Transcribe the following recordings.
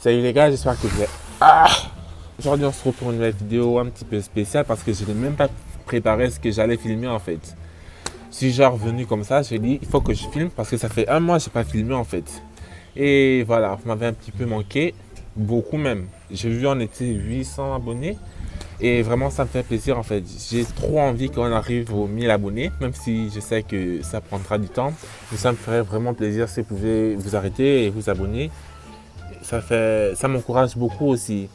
Salut les gars, j'espère que vous êtes... Ah, aujourd'hui on se retrouve pour une nouvelle vidéo un petit peu spéciale parce que je n'ai même pas préparé ce que j'allais filmer en fait. Si j'ai revenu comme ça, j'ai dit il faut que je filme parce que ça fait un mois que je n'ai pas filmé en fait. Et voilà, vous m'avez un petit peu manqué, beaucoup même. J'ai vu on était 800 abonnés et vraiment ça me fait plaisir en fait. J'ai trop envie qu'on arrive aux 1000 abonnés, même si je sais que ça prendra du temps. Mais ça me ferait vraiment plaisir si vous pouvez vous arrêter et vous abonner. Ça m'encourage beaucoup aussi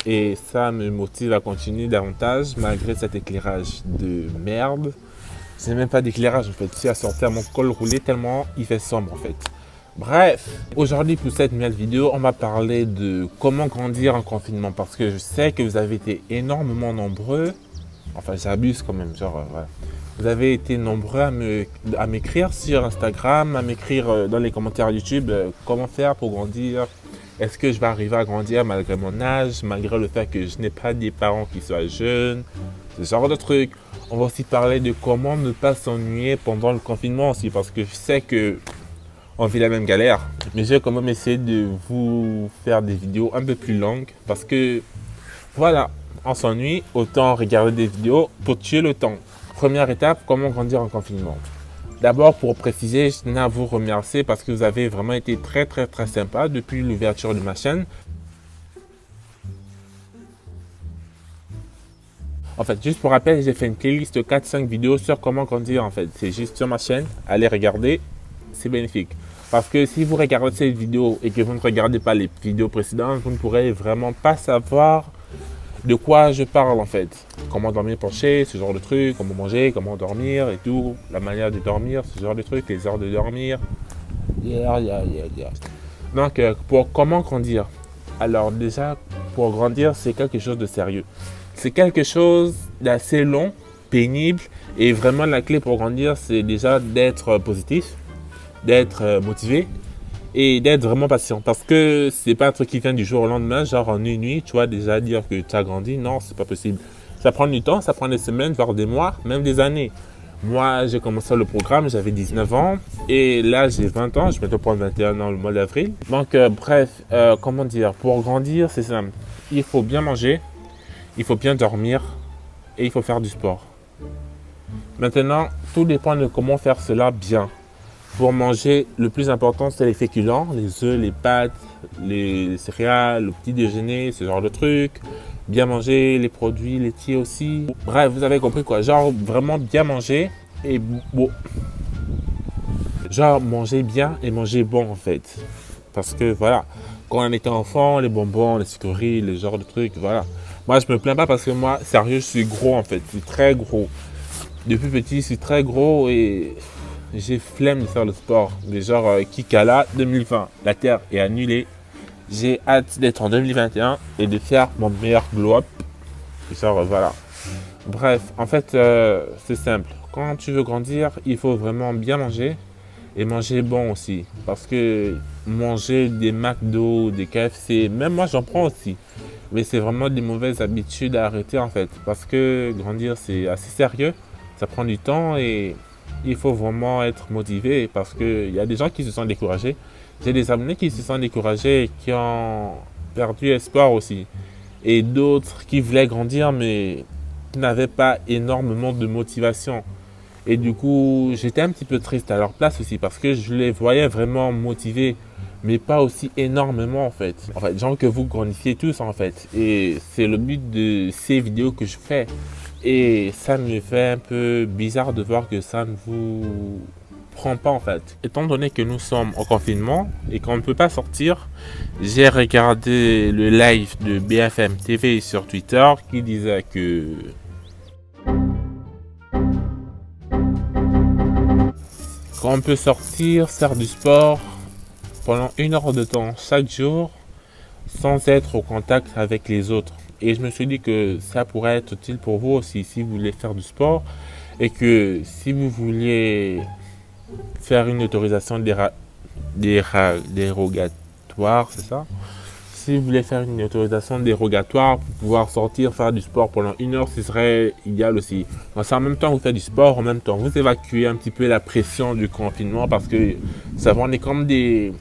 et ça me motive à continuer davantage malgré cet éclairage de merde. C'est même pas d'éclairage en fait, c'est à sortir mon col roulé tellement il fait sombre en fait. Bref, aujourd'hui pour cette nouvelle vidéo, on va parler de comment grandir en confinement parce que je sais que vous avez été énormément nombreux, enfin j'abuse quand même, genre voilà. Vous avez été nombreux à m'écrire sur Instagram, à m'écrire dans les commentaires YouTube comment faire pour grandir. Est-ce que je vais arriver à grandir malgré mon âge, malgré le fait que je n'ai pas des parents qui soient jeunes, ce genre de trucs. On va aussi parler de comment ne pas s'ennuyer pendant le confinement aussi, parce que je sais que on vit la même galère. Mais je vais quand même essayer de vous faire des vidéos un peu plus longues, parce que voilà, on s'ennuie, autant regarder des vidéos pour tuer le temps. Première étape, comment grandir en confinement. D'abord, pour préciser, je tenais à vous remercier parce que vous avez vraiment été très sympa depuis l'ouverture de ma chaîne. En fait, juste pour rappel, j'ai fait une playlist de 4-5 vidéos sur comment grandir en fait. C'est juste sur ma chaîne, allez regarder, c'est bénéfique. Parce que si vous regardez cette vidéo et que vous ne regardez pas les vidéos précédentes, vous ne pourrez vraiment pas savoir de quoi je parle en fait. Comment dormir penché, ce genre de trucs, comment manger, comment dormir et tout, la manière de dormir, ce genre de trucs, les heures de dormir. Donc, pour comment grandir? Alors déjà, pour grandir, c'est quelque chose de sérieux. C'est quelque chose d'assez long, pénible et vraiment la clé pour grandir, c'est déjà d'être positif, d'être motivé et d'être vraiment patient parce que c'est pas un truc qui vient du jour au lendemain, genre en une nuit, tu vois, déjà dire que tu as grandi, non, c'est pas possible. Ça prend du temps, ça prend des semaines, voire des mois, même des années. Moi, j'ai commencé le programme, j'avais 19 ans et là, j'ai 20 ans, je vais te prendre 21 ans le mois d'avril. Donc, bref, comment dire, pour grandir, c'est simple. Il faut bien manger, il faut bien dormir et il faut faire du sport. Maintenant, tout dépend de comment faire cela bien. Pour manger, le plus important, c'est les féculents, les œufs, les pâtes, les céréales, le petit déjeuner, ce genre de trucs. Bien manger, les produits laitiers aussi. Bref, vous avez compris quoi. Genre vraiment bien manger et bon. Genre manger bien et manger bon en fait. Parce que voilà, quand on était enfant, les bonbons, les sucreries, les genres de trucs, voilà. Moi, je me plains pas parce que moi, sérieux, je suis gros en fait. Je suis très gros. Depuis petit, je suis très gros et... j'ai flemme de faire le sport, mais genre Kikala 2020, la Terre est annulée. J'ai hâte d'être en 2021 et de faire mon meilleur glow-up. Genre voilà. Bref, en fait, c'est simple. Quand tu veux grandir, il faut vraiment bien manger et manger bon aussi. Parce que manger des McDo, des KFC, même moi j'en prends aussi. Mais c'est vraiment des mauvaises habitudes à arrêter en fait. Parce que grandir c'est assez sérieux, ça prend du temps et... il faut vraiment être motivé parce qu'il y a des gens qui se sont découragés. J'ai des abonnés qui se sont découragés et qui ont perdu espoir aussi. Et d'autres qui voulaient grandir mais qui n'avaient pas énormément de motivation. Et du coup, j'étais un petit peu triste à leur place aussi parce que je les voyais vraiment motivés, mais pas aussi énormément en fait. En fait, genre que vous grandissiez tous en fait. Et c'est le but de ces vidéos que je fais. Et ça me fait un peu bizarre de voir que ça ne vous prend pas en fait. Étant donné que nous sommes en confinement et qu'on ne peut pas sortir, j'ai regardé le live de BFM TV sur Twitter qui disait que quand on peut sortir, faire du sport pendant 1 heure de temps chaque jour sans être au contact avec les autres. Et je me suis dit que ça pourrait être utile pour vous aussi si vous voulez faire du sport et que si vous vouliez faire une autorisation dérogatoire, c'est ça? Si vous voulez faire une autorisation dérogatoire pour pouvoir sortir, faire du sport pendant 1 heure, ce serait idéal aussi. Donc, en même temps, vous faites du sport, en même temps, vous évacuez un petit peu la pression du confinement parce que ça on est comme des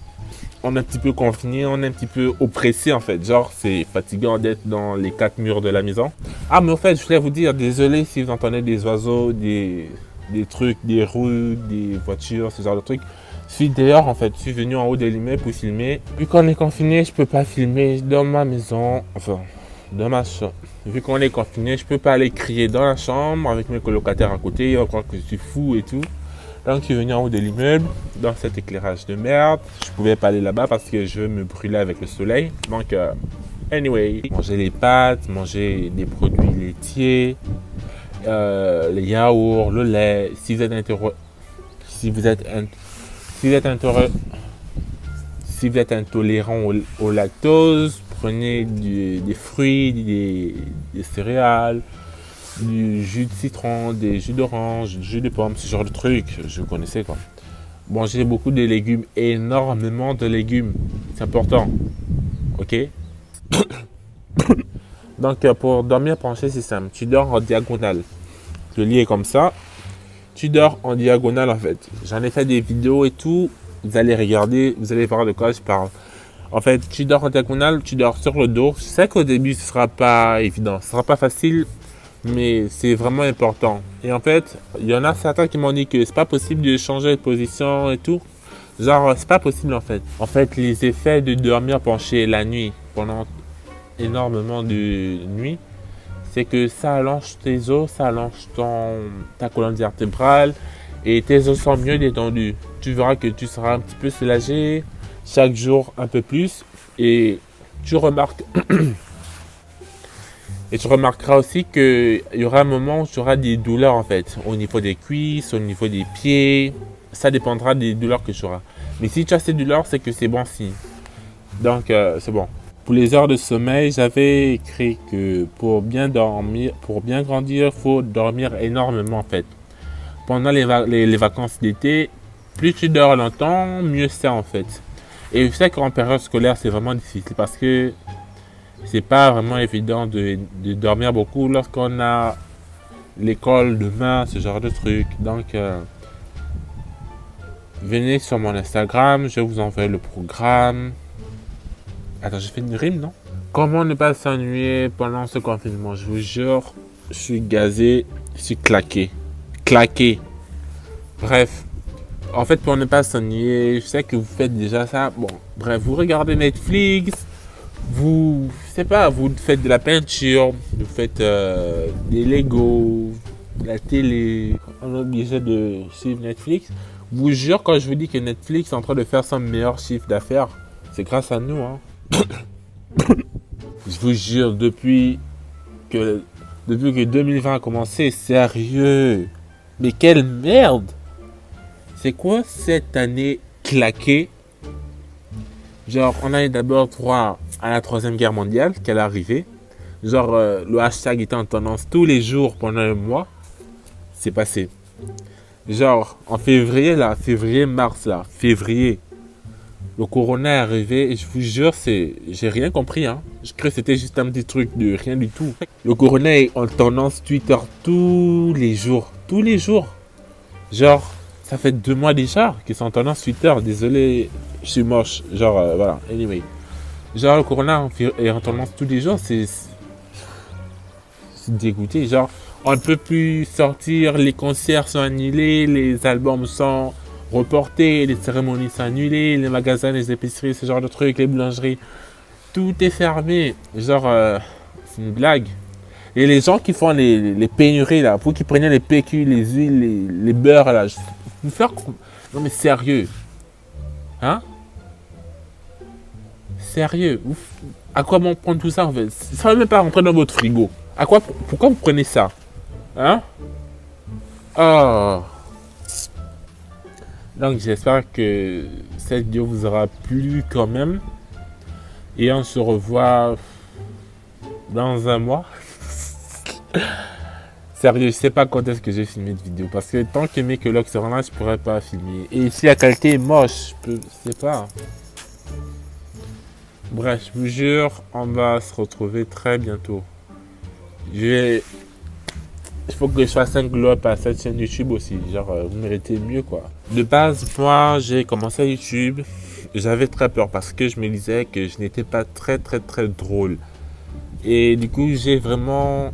on est un petit peu confiné, on est un petit peu oppressé en fait. Genre, c'est fatigant d'être dans les 4 murs de la maison. Ah, mais au fait, je voulais vous dire, désolé si vous entendez des oiseaux, des trucs, des roues, des voitures, ce genre de trucs. Je suis dehors en fait, je suis venu en haut de l'immeuble pour filmer. Vu qu'on est confiné, je peux pas filmer dans ma maison, enfin, dans ma chambre. Vu qu'on est confiné, je peux pas aller crier dans la chambre avec mes colocataires à côté, ils vont croire que je suis fou et tout. Donc je suis venu en haut de l'immeuble, dans cet éclairage de merde. Je pouvais pas aller là-bas parce que je veux me brûler avec le soleil. Donc, anyway, manger les pâtes, manger des produits laitiers, les yaourts, le lait. Si vous êtes intolérant au lactose, prenez des fruits, des céréales, du jus de citron, des jus d'orange, du jus de pomme, ce genre de trucs, je connaissais quoi. Mangez beaucoup de légumes, énormément de légumes, c'est important, ok? Donc pour dormir penché, c'est simple, tu dors en diagonale, le lit est comme ça, tu dors en diagonale en fait. J'en ai fait des vidéos et tout, vous allez regarder, vous allez voir de quoi je parle. En fait, tu dors en diagonale, tu dors sur le dos. Je sais qu'au début, ce sera pas évident, ce sera pas facile, mais c'est vraiment important. Et en fait, il y en a certains qui m'ont dit que c'est pas possible de changer de position et tout. Genre, c'est pas possible en fait. En fait, les effets de dormir penché la nuit, pendant énormément de nuits, c'est que ça allonge tes os, ça allonge ta colonne vertébrale et tes os sont mieux détendus. Tu verras que tu seras un petit peu soulagé chaque jour un peu plus et tu remarques et tu remarqueras aussi qu'il y aura un moment où tu auras des douleurs en fait au niveau des cuisses, au niveau des pieds. Ça dépendra des douleurs que tu auras. Mais si tu as ces douleurs, c'est que c'est bon signe. Donc c'est bon. Pour les heures de sommeil, j'avais écrit que pour bien dormir, pour bien grandir, il faut dormir énormément en fait. Pendant les vacances d'été, plus tu dors longtemps, mieux c'est en fait. Et je sais qu'en période scolaire, c'est vraiment difficile parce que c'est pas vraiment évident de dormir beaucoup lorsqu'on a l'école demain, ce genre de trucs. Donc, venez sur mon Instagram, je vous envoie le programme. Attends, j'ai fait une rime, non? Comment ne pas s'ennuyer pendant ce confinement? Je vous jure, je suis gazé, je suis claqué. Claqué. Bref. En fait, pour ne pas s'ennuyer, je sais que vous faites déjà ça. Bon, bref, vous regardez Netflix, vous, je sais pas, vous faites de la peinture, vous faites des Lego, la télé. On est obligé de suivre Netflix. Je vous jure, quand je vous dis que Netflix est en train de faire son meilleur chiffre d'affaires, c'est grâce à nous, hein. Je vous jure, depuis que 2020 a commencé, sérieux. Mais quelle merde! C'est quoi cette année claquée? Genre, on a eu d'abord droit à la 3e guerre mondiale, qu'elle est arrivée. Genre, le hashtag était en tendance tous les jours pendant un mois. C'est passé. Genre, en février, là, février-mars, là, février, le corona est arrivé et je vous jure, j'ai rien compris, hein. Je crois que c'était juste un petit truc de rien du tout. Le corona est en tendance Twitter tous les jours. Tous les jours. Genre, ça fait 2 mois déjà qu'ils sont en tendance Twitter. Désolé, je suis moche. Genre, voilà. Anyway. Genre, le corona est en tendance tous les jours. C'est dégoûté. Genre, on ne peut plus sortir. Les concerts sont annulés. Les albums sont reportés. Les cérémonies sont annulées. Les magasins, les épiceries, ce genre de trucs. Les boulangeries. Tout est fermé. Genre, c'est une blague. Et les gens qui font les pénuries, là, pour qu'ils prennent les PQ, les huiles, les beurres, là, vous faire... Non mais sérieux. Hein? Sérieux. À quoi bon prendre tout ça en fait? Ça ne va même pas rentrer dans votre frigo. À quoi? Pourquoi vous prenez ça? Hein? Oh. Donc j'espère que cette vidéo vous aura plu quand même. Et on se revoit dans un mois. Sérieux, je sais pas quand est-ce que j'ai filmé cette vidéo. Parce que tant que mes colocs seront là, je pourrais pas filmer. Et si la qualité est moche, je sais pas. Bref, je vous jure, on va se retrouver très bientôt. Il faut que je fasse un glow up à cette chaîne YouTube aussi. Genre, vous méritez mieux quoi. De base, moi, j'ai commencé à YouTube j'avais très peur parce que je me disais que je n'étais pas très drôle. Et du coup, j'ai vraiment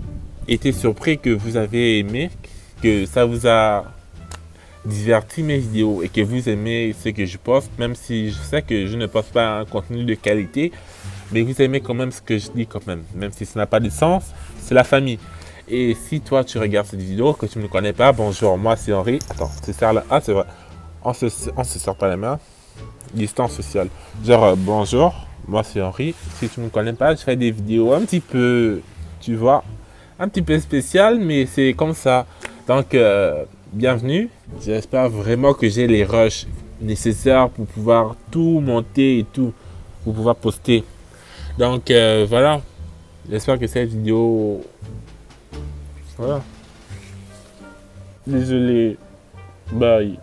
été surpris que vous avez aimé, que ça vous a diverti mes vidéos et que vous aimez ce que je poste, même si je sais que je ne poste pas un contenu de qualité, mais vous aimez quand même ce que je dis quand même si ça n'a pas de sens, c'est la famille. Et si toi tu regardes cette vidéo, que tu ne me connais pas, bonjour, moi c'est Henri. Attends, tu serres la... Ah c'est vrai, on se serre pas les mains, distance sociale. Genre bonjour, moi c'est Henri. Si tu ne me connais pas, je fais des vidéos un petit peu, tu vois, un petit peu spéciales, mais c'est comme ça. Donc bienvenue. J'espère vraiment que j'ai les rushs nécessaires pour pouvoir tout monter et tout, pour pouvoir poster. Donc voilà, j'espère que cette vidéo... Voilà. Désolé. Bye.